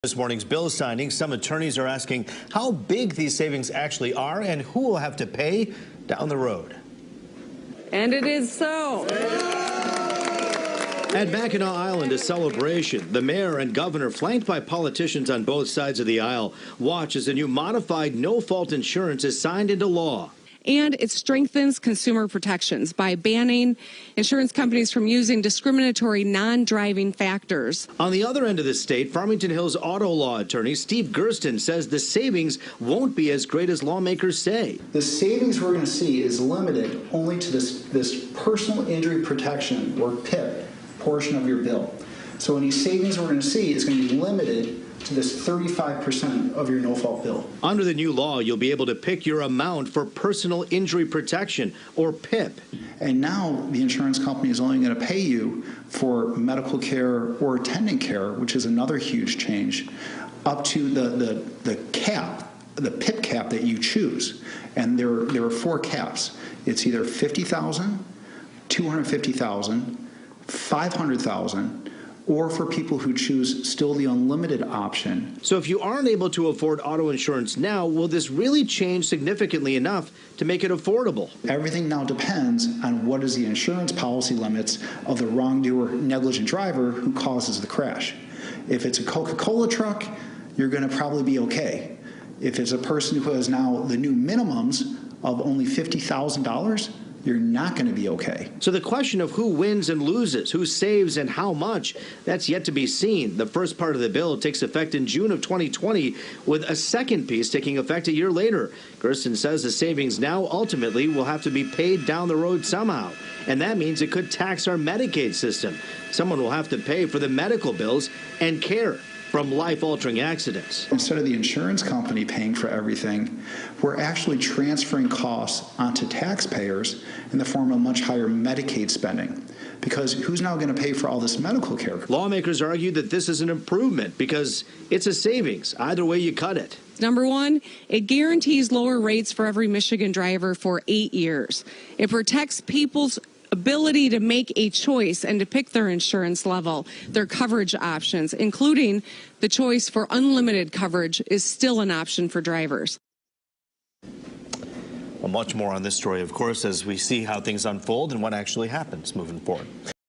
This morning's bill signing, some attorneys are asking how big these savings actually are and who will have to pay down the road. And it is so. At Mackinac Island, a celebration. The mayor and governor, flanked by politicians on both sides of the aisle, watch as a new modified no-fault insurance is signed into law. And it strengthens consumer protections by banning insurance companies from using discriminatory non-driving factors. On the other end of the state, Farmington Hills auto law attorney Steve Gursten says the savings won't be as great as lawmakers say. The savings we're going to see is limited only to this personal injury protection, or PIP, portion of your bill. So any savings we're going to see is going to be limited to this 35% of your no-fault bill. Under the new law, you'll be able to pick your amount for personal injury protection, or PIP. And now the insurance company is only going to pay you for medical care or attendant care, which is another huge change, up to the cap, the PIP cap that you choose. And there are four caps. It's either $50,000, $250,000, $500,000, or for people who choose still the unlimited option. So if you aren't able to afford auto insurance now, will this really change significantly enough to make it affordable? Everything now depends on what is the insurance policy limits of the wrongdoer, negligent driver who causes the crash. If it's a Coca-Cola truck, you're going to probably be okay. If it's a person who has now the new minimums of only $50,000, you're not going to be okay. So the question of who wins and loses, who saves and how much, that's yet to be seen. The first part of the bill takes effect in June of 2020, with a second piece taking effect a year later. Gursten says the savings now ultimately will have to be paid down the road somehow. And that means it could tax our Medicaid system. Someone will have to pay for the medical bills and care from life-altering accidents. Instead of the insurance company paying for everything, we're actually transferring costs onto taxpayers in the form of much higher Medicaid spending. Because who's now going to pay for all this medical care? Lawmakers argue that this is an improvement because it's a savings. Either way you cut it. Number one, it guarantees lower rates for every Michigan driver for 8 years. It protects people's ability to make a choice and to pick their insurance level, their coverage options, including the choice for unlimited coverage is still an option for drivers. Well, much more on this story, of course, as we see how things unfold and what actually happens moving forward.